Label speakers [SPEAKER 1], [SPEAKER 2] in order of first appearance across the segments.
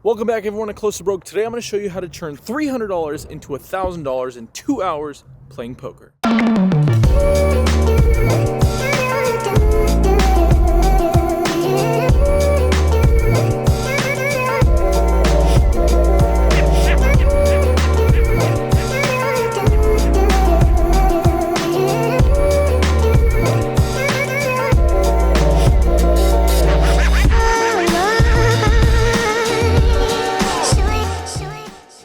[SPEAKER 1] Welcome back everyone to Close to Broke. Today I'm going to show you how to turn $300 into $1,000 in 2 hours playing poker.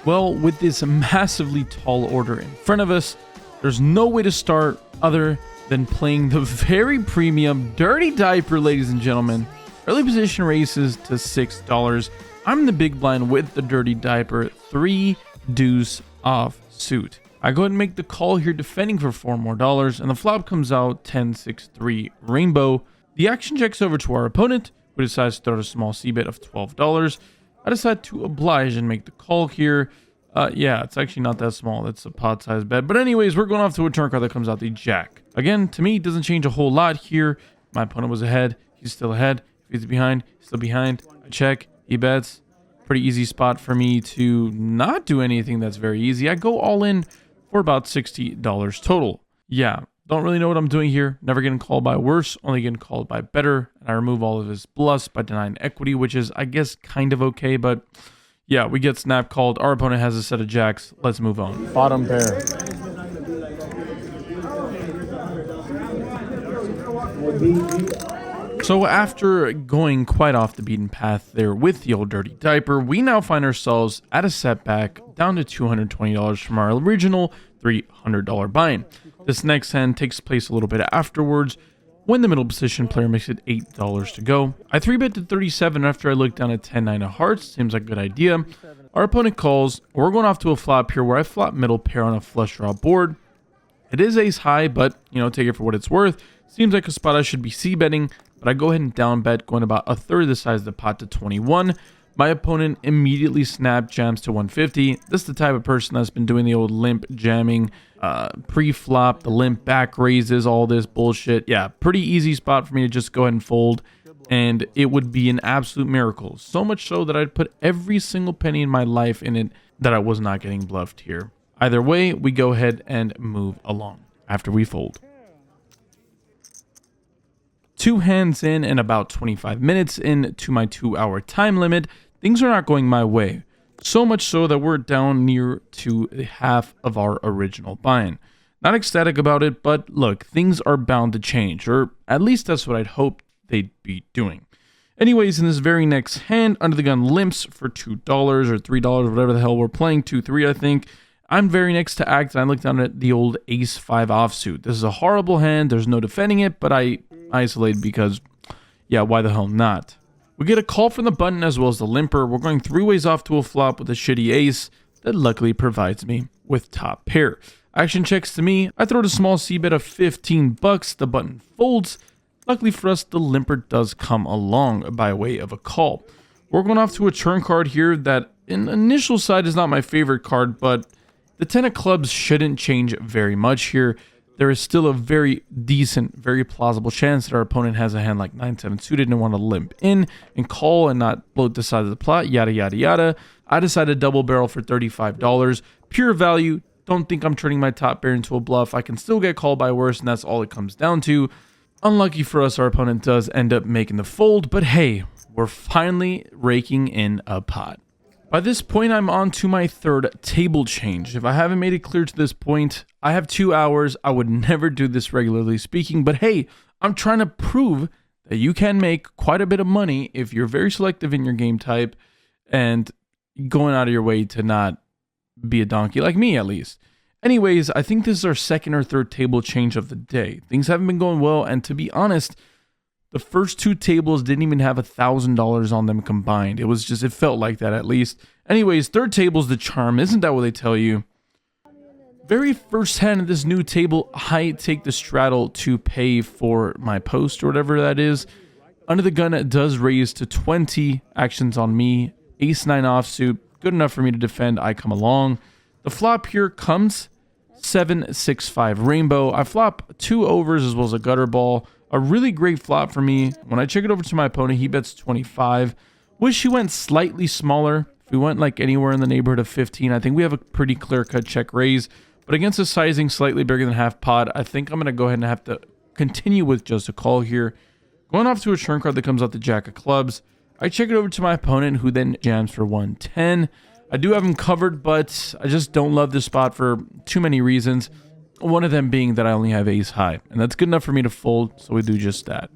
[SPEAKER 1] Well, with this massively tall order in front of us, there's no way to start other than playing the very premium Dirty Diaper, ladies and gentlemen. Early position raises to $6. I'm the big blind with the Dirty Diaper, 3 deuce off suit. I go ahead and make the call here, defending for $4 more, and the flop comes out 10-6-3 rainbow. The action checks over to our opponent, who decides to throw a small c-bet of $12. I decide to oblige and make the call here. Yeah, it's actually not that small. It's a pot-sized bet. But anyways, we're going off to a turn card that comes out the jack. Again, to me, it doesn't change a whole lot here. My opponent was ahead. He's still ahead. If he's behind, he's still behind. I check. He bets. Pretty easy spot for me to not do anything that's very easy. I go all in for about $60 total. Yeah, don't really know what I'm doing here. Never getting called by worse, only getting called by better. And I remove all of his bluffs by denying equity, which is, I guess, kind of okay. But yeah, we get snap called. Our opponent has a set of jacks. Let's move on. Bottom pair. So after going quite off the beaten path there with the old Dirty Diaper, we now find ourselves at a setback down to $220 from our original $300 buy-in. This next hand takes place a little bit afterwards when the middle position player makes it $8 to go. I 3-bet to 37 after I look down at 10-9 of hearts. Seems like a good idea. Our opponent calls. We're going off to a flop here where I flop middle pair on a flush draw board. It is ace high, but take it for what it's worth. Seems like a spot I should be c-betting, but I go ahead and down bet, going about a third the size of the pot to 21. My opponent immediately snap jams to 150. This is the type of person that's been doing the old limp jamming, pre-flop, the limp back raises, all this bullshit. Yeah, pretty easy spot for me to just go ahead and fold, and it would be an absolute miracle. So much so that I'd put every single penny in my life in it that I was not getting bluffed here. Either way, we go ahead and move along after we fold. 2 hands in and about 25 minutes into my 2-hour time limit, things are not going my way. So much so that we're down near to half of our original buy-in. Not ecstatic about it, but look, things are bound to change, or at least that's what I'd hope they'd be doing. Anyways, in this very next hand, under the gun limps for $2 or $3, whatever the hell we're playing, 2-3 I think. I'm very next to act, and I look down at the old ace-5 offsuit. This is a horrible hand, there's no defending it, but I isolate because, yeah, why the hell not? We get a call from the button as well as the limper. We're going 3 ways off to a flop with a shitty ace that luckily provides me with top pair. Action checks to me. I throw a small c-bet of $15. The button folds. Luckily for us, the limper does come along by way of a call. We're going off to a turn card here that in initial sight is not my favorite card, but the 10 of clubs shouldn't change very much here. There is still a very decent, very plausible chance that our opponent has a hand like 9-7 suited and want to limp in and call and not bloat the side of the plot, yada, yada, yada. I decided double barrel for $35. Pure value. Don't think I'm turning my top pair into a bluff. I can still get called by worse, and that's all it comes down to. Unlucky for us, our opponent does end up making the fold, but hey, we're finally raking in a pot. By this point, I'm on to my third table change. If I haven't made it clear to this point, I have 2 hours. I would never do this regularly speaking, but hey, I'm trying to prove that you can make quite a bit of money if you're very selective in your game type and going out of your way to not be a donkey, like me at least. Anyways, I think this is our second or third table change of the day. Things haven't been going well, and to be honest, the first 2 tables didn't even have $1,000 on them combined. It felt like that at least. Anyways, third table's the charm. Isn't that what they tell you? Very first hand of this new table, I take the straddle to pay for my post or whatever that is. Under the gun, it does raise to 20. Actions on me. Ace-9 offsuit. Good enough for me to defend. I come along. The flop here comes 7-6-5 rainbow. I flop 2 overs as well as a gutter ball. A really great flop for me. When I check it over to my opponent, he bets 25. Wish he went slightly smaller. If we went like anywhere in the neighborhood of 15, I think we have a pretty clear-cut check raise. But against a sizing slightly bigger than half pot, I think I'm going to go ahead and have to continue with just a call here. Going off to a turn card that comes out the jack of clubs. I check it over to my opponent, who then jams for 110. I do have him covered, but I just don't love this spot for too many reasons. One of them being that I only have ace high, and that's good enough for me to fold, so we do just that.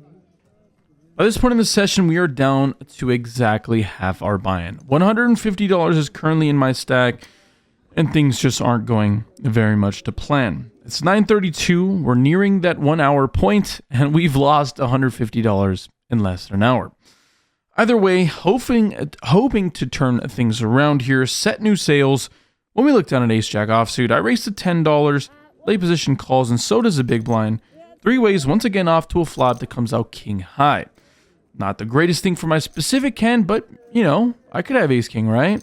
[SPEAKER 1] By this point in the session, we are down to exactly half our buy-in. $150 is currently in my stack, and things just aren't going very much to plan. It's 9:32, we're nearing that 1 hour point, and we've lost $150 in less than an hour. Either way, hoping to turn things around here, set new sails. When we look down at ace-jack offsuit, I race to $10, late position calls, and so does a big blind. Three ways, once again off to a flop that comes out king high. Not the greatest thing for my specific hand, but, you know, I could have ace-king, right?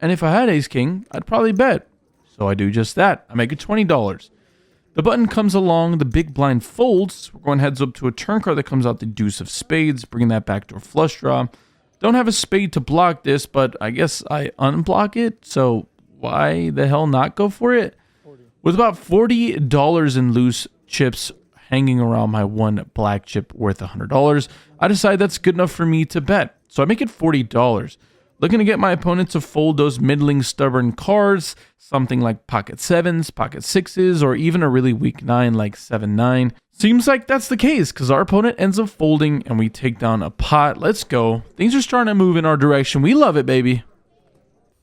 [SPEAKER 1] And if I had ace-king, I'd probably bet. So I do just that. I make it $20. The button comes along, the big blind folds. We're going heads up to a turn card that comes out the deuce of spades, bringing that backdoor flush draw. Don't have a spade to block this, but I guess I unblock it, so why the hell not go for it? With about $40 in loose chips hanging around my one black chip worth $100, I decide that's good enough for me to bet. So I make it $40. Looking to get my opponent to fold those middling stubborn cards, something like pocket sevens, pocket sixes, or even a really weak 9 like 7-9. Seems like that's the case because our opponent ends up folding and we take down a pot. Let's go. Things are starting to move in our direction. We love it, baby.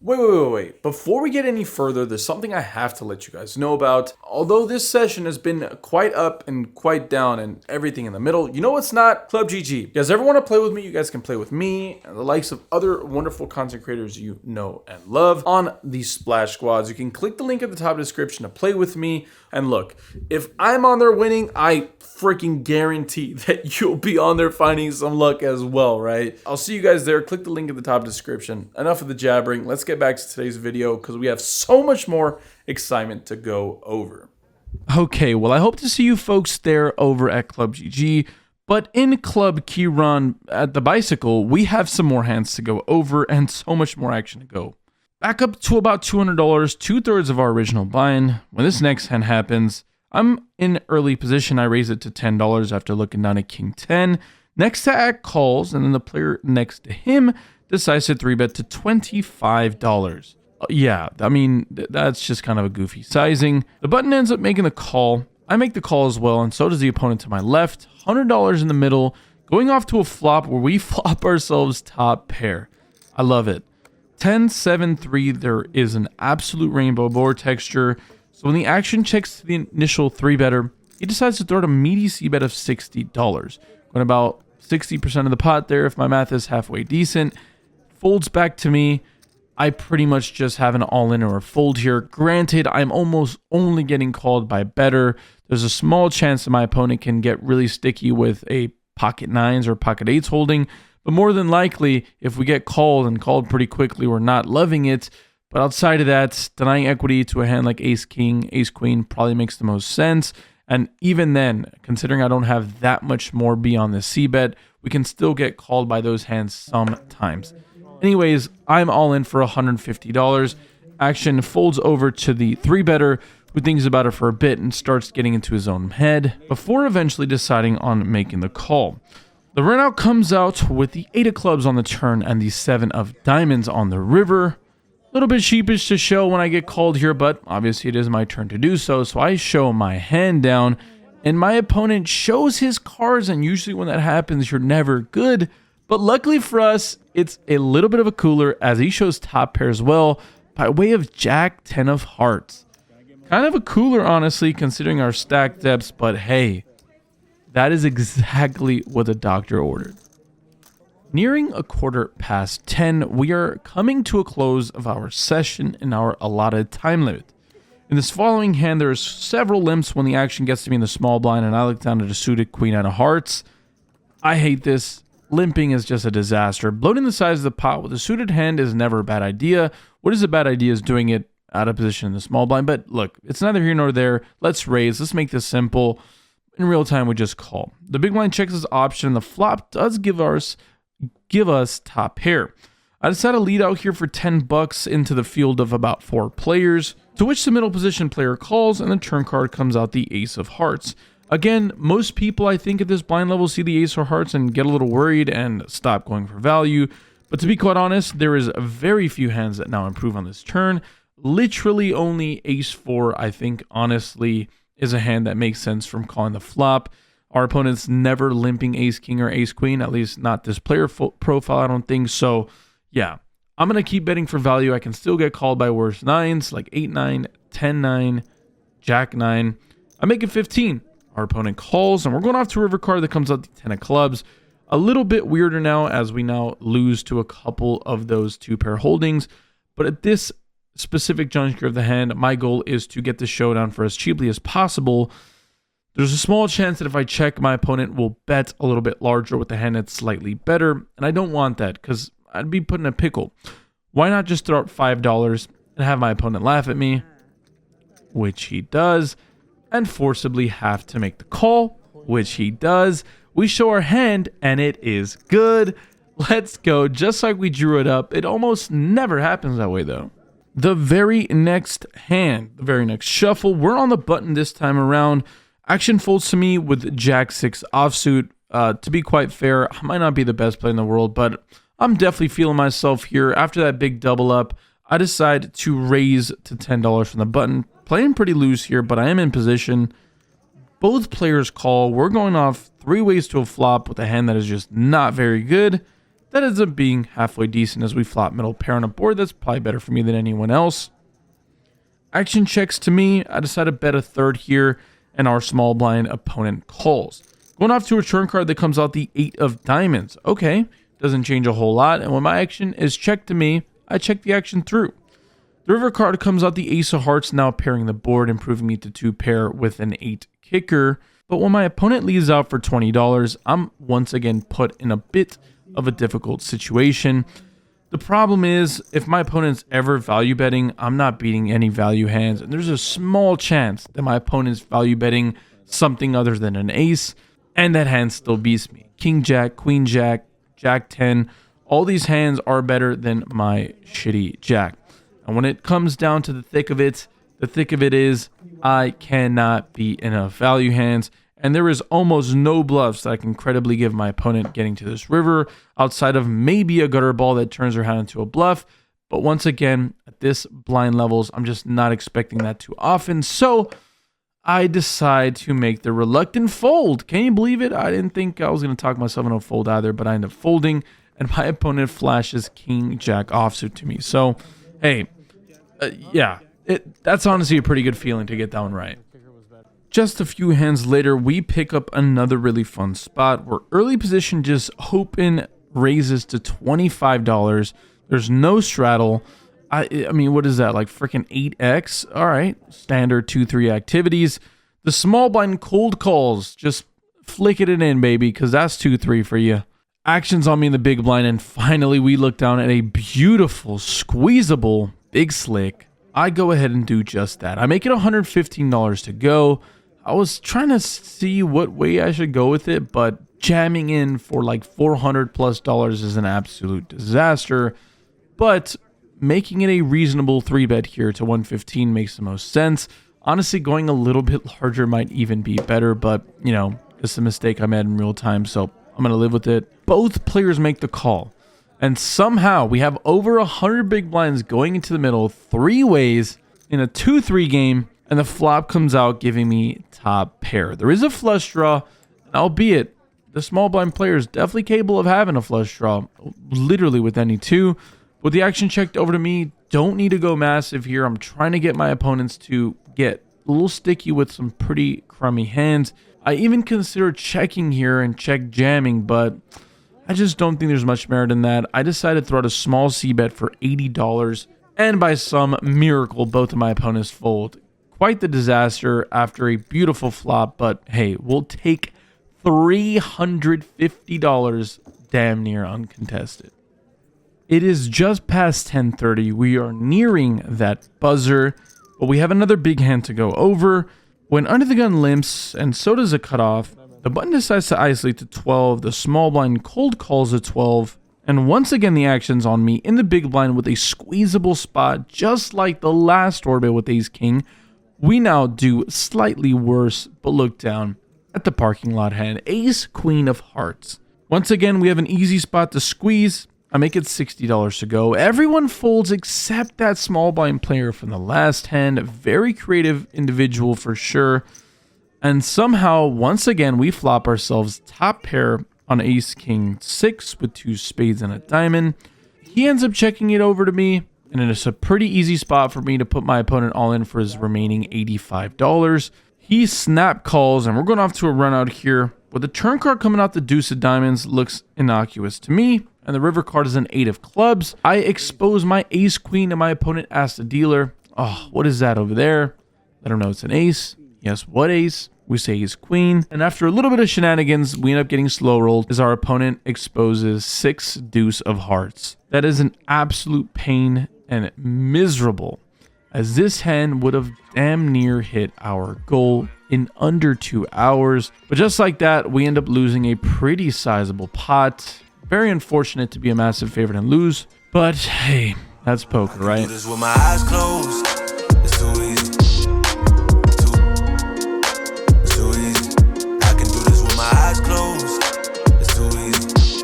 [SPEAKER 1] Wait. Before we get any further, there's something I have to let you guys know about. Although this session has been quite up and quite down and everything in the middle, you know what's not? Club GG. You guys ever want to play with me? You guys can play with me and the likes of other wonderful content creators you know and love on these Splash Squads. You can click the link at the top of the description to play with me. And look, if I'm on there winning, I freaking guarantee that you'll be on there finding some luck as well, right? I'll see you guys there. Click the link at the top of the description. Enough of the jabbering. Let's get back to today's video because we have so much more excitement to go over. Okay, well, I hope to see you folks there over at Club GG, but in Club Keyron at the bicycle, we have some more hands to go over and so much more action to go. Back up to about $200, 2/3 of our original buy-in. When this next hand happens, I'm in early position. I raise it to $10 after looking down at king 10. Next to act calls, and then the player next to him decides to 3-bet to $25. Yeah, I mean, that's just kind of a goofy sizing. The button ends up making the call. I make the call as well, and so does the opponent to my left. $100 in the middle, going off to a flop where we flop ourselves top pair. I love it. 10-7-3, there is an absolute rainbow board texture. So when the action checks to the initial 3-better, he decides to throw out a meaty c-bet of $60. Going about 60% of the pot there, if my math is halfway decent. Folds back to me. I pretty much just have an all-in or a fold here. Granted, I'm almost only getting called by better. There's a small chance that my opponent can get really sticky with a pocket 9s or pocket 8s holding. But more than likely, if we get called and called pretty quickly, we're not loving it. But outside of that, denying equity to a hand like ace-king, ace-queen probably makes the most sense. And even then, considering I don't have that much more beyond the c-bet, we can still get called by those hands sometimes. Anyways, I'm all in for $150. Action folds over to the 3-better, who thinks about it for a bit and starts getting into his own head, before eventually deciding on making the call. The runout comes out with the 8 of clubs on the turn and the 7 of diamonds on the river. A little bit sheepish to show when I get called here, but obviously it is my turn to do so, so I show my hand down, and my opponent shows his cards, and usually when that happens, you're never good. But luckily for us, it's a little bit of a cooler as he shows top pair as well by way of Jack 10 of hearts. Kind of a cooler, honestly, considering our stack depths, but hey, that is exactly what the doctor ordered. Nearing a 10:15, we are coming to a close of our session in our allotted time limit. In this following hand, there are several limps when the action gets to me in the small blind, and I look down at a suited queen out of hearts. I hate this. Limping is just a disaster. Bloating the size of the pot with a suited hand is never a bad idea. What is a bad idea is doing it out of position in the small blind. But look, it's neither here nor there. Let's raise. Let's make this simple. In real time, we just call. The big blind checks his option. The flop does give us give us top pair. I decided to lead out here for 10 bucks into the field of about 4 players, to which the middle position player calls, and the turn card comes out the ace of hearts. Again, most people I think at this blind level see the ace of hearts and get a little worried and stop going for value. But to be quite honest, there is very few hands that now improve on this turn. Literally only ace 4, I think, honestly, is a hand that makes sense from calling the flop. Our opponent's never limping ace king or ace queen, at least not this player profile, I don't think. So yeah, I'm going to keep betting for value. I can still get called by worse nines like 8-9, 10-9, jack-9. I make it 15. Our opponent calls, and we're going off to a river card that comes out the 10 of clubs. A little bit weirder now, as we now lose to a couple of those 2-pair holdings. But at this specific juncture of the hand, my goal is to get the showdown for as cheaply as possible. There's a small chance that if I check, my opponent will bet a little bit larger with the hand that's slightly better, and I don't want that because I'd be put in a pickle. Why not just throw out $5 and have my opponent laugh at me, which he does, and forcibly have to make the call, which he does. We show our hand, and it is good. Let's go, just like we drew it up. It almost never happens that way, though. The very next hand, the very next shuffle, we're on the button this time around. Action folds to me with Jack 6 offsuit. To be quite fair, I might not be the best player in the world, but I'm definitely feeling myself here. After that big double up, I decide to raise to $10 from the button. Playing pretty loose here, but I am in position. Both players call. We're going off 3 ways to a flop with a hand that is just not very good. That ends up being halfway decent as we flop middle pair on a board that's probably better for me than anyone else. Action checks to me. I decide to bet a third here, and our small blind opponent calls. Going off to a turn card that comes out the 8 of diamonds. Okay, doesn't change a whole lot, and when my action is checked to me, I check the action through. The river card comes out the ace of hearts, now pairing the board, improving me to 2 pair with an 8 kicker. But when my opponent leaves out for $20, I'm once again put in a bit of a difficult situation. The problem is, if my opponent's ever value betting, I'm not beating any value hands, and there's a small chance that my opponent's value betting something other than an ace, and that hand still beats me. King Jack, Queen Jack, Jack 10, all these hands are better than my shitty Jack. And when it comes down to the thick of it is I cannot beat enough value hands, and there is almost no bluffs that I can credibly give my opponent getting to this river, outside of maybe a gutter ball that turns her hand into a bluff. But once again, at this blind levels, I'm just not expecting that too often. So I decide to make the reluctant fold. Can you believe it? I didn't think I was going to talk myself into a fold either, but I end up folding, and my opponent flashes King Jack offsuit to me. So, hey, yeah, that's honestly a pretty good feeling to get that one right. Just a few hands later, we pick up another really fun spot where early position just hoping raises to $25. There's no straddle. I mean, what is that, like freaking 8x? All right, standard 2-3 activities. The small blind cold calls, just flick it in, baby, because that's 2-3 for you. Actions on me in the big blind, and finally we look down at a beautiful, squeezable, big slick. I go ahead and do just that. I make it $115 to go. I was trying to see what way I should go with it, but jamming in for like $400+ is an absolute disaster. But making it a reasonable 3-bet here to 115 makes the most sense. Honestly, going a little bit larger might even be better, but, you know, it's a mistake I made in real time, so I'm going to live with it. Both players make the call, and somehow we have over 100 big blinds going into the middle 3 ways in a 2-3 game, and the flop comes out giving me top pair. There is a flush draw, albeit the small blind player is definitely capable of having a flush draw, literally with any 2. With the action checked over to me, don't need to go massive here. I'm trying to get my opponents to get a little sticky with some pretty crummy hands. I even consider checking here and check jamming, but I just don't think there's much merit in that. I decided to throw out a small c-bet for $80, and by some miracle, both of my opponents fold. Quite the disaster after a beautiful flop, but hey, we'll take $350 damn near uncontested. It is just past 10:30. We are nearing that buzzer, but we have another big hand to go over. When under the gun limps, and so does a cutoff, the button decides to isolate to 12. The small blind cold calls a 12, And once again, the action's on me in the big blind with a squeezable spot, just like the last orbit with ace king. We now do slightly worse, but look down at the parking lot hand. Ace queen of hearts. Once again, we have an easy spot to squeeze. I make it $60 to go. Everyone folds except that small blind player from the last hand. Very creative individual for sure. And somehow, once again, we flop ourselves top pair on ace king 6 with 2 spades and a diamond. He ends up checking it over to me, and it's a pretty easy spot for me to put my opponent all in for his remaining $85. He snap calls, and we're going off to a run out here. With the turn card coming out, the deuce of diamonds looks innocuous to me, and the river card is an 8 of clubs. I expose my ace queen, and my opponent asks the dealer, oh, what is that over there? Let him know it's an ace. Yes, what ace? We say ace queen. And after a little bit of shenanigans, we end up getting slow rolled as our opponent exposes 6 deuce of hearts. That is an absolute pain and miserable, as this hand would have damn near hit our goal in under 2 hours. But just like that, we end up losing a pretty sizable pot. Very unfortunate to be a massive favorite and lose, but hey, that's poker, right?
[SPEAKER 2] This with my eyes closed. It's too easy. Too easy. I can do this with my eyes closed. It's too easy.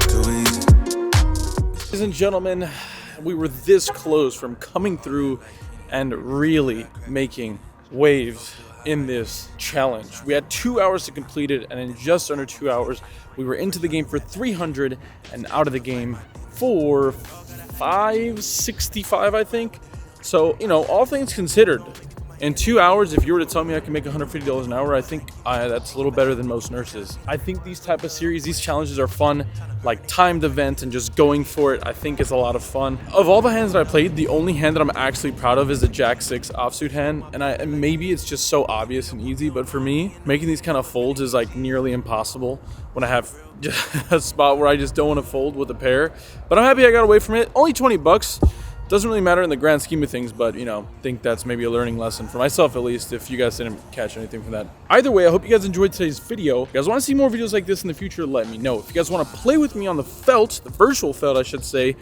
[SPEAKER 2] Too easy.
[SPEAKER 1] Ladies and gentlemen, we were this close from coming through and really making waves in this challenge. We had 2 hours to complete it, and in just under 2 hours, we were into the game for 300 and out of the game for 565, I think. So, you know, all things considered, in 2 hours, if you were to tell me I can make $150 an hour, I think that's a little better than most nurses. I think these type of series, these challenges are fun, like timed event and just going for it, I think is a lot of fun. Of all the hands that I played, the only hand that I'm actually proud of is the Jack 6 offsuit hand, and maybe it's just so obvious and easy, but for me, making these kind of folds is like nearly impossible when I have a spot where I just don't want to fold with a pair. But I'm happy I got away from it. Only 20 bucks. Doesn't really matter in the grand scheme of things, but, you know, think that's maybe a learning lesson for myself, at least, if you guys didn't catch anything from that. Either way, I hope you guys enjoyed today's video. If you guys want to see more videos like this in the future, let me know. If you guys want to play with me on the felt, the virtual felt, I should say,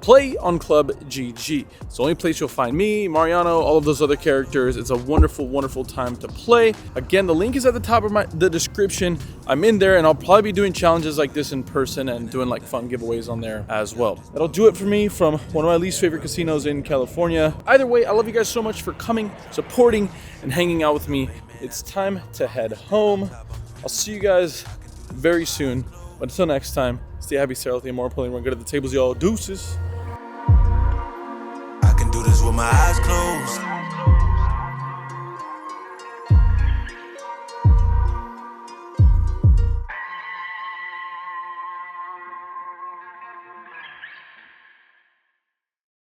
[SPEAKER 1] play on Club GG. It's the only place you'll find me, Mariano, all of those other characters. It's a wonderful, wonderful time to play. Again, the link is at the top of the description. I'm in there, and I'll probably be doing challenges like this in person and doing like fun giveaways on there as well. That'll do it for me from one of my least favorite casinos in California. Either way, I love you guys so much for coming, supporting, and hanging out with me. It's time to head home. I'll see you guys very soon. But until next time, stay happy, stay healthy, and more importantly, run good at the tables, y'all. Deuces.
[SPEAKER 2] I can do this with my eyes closed.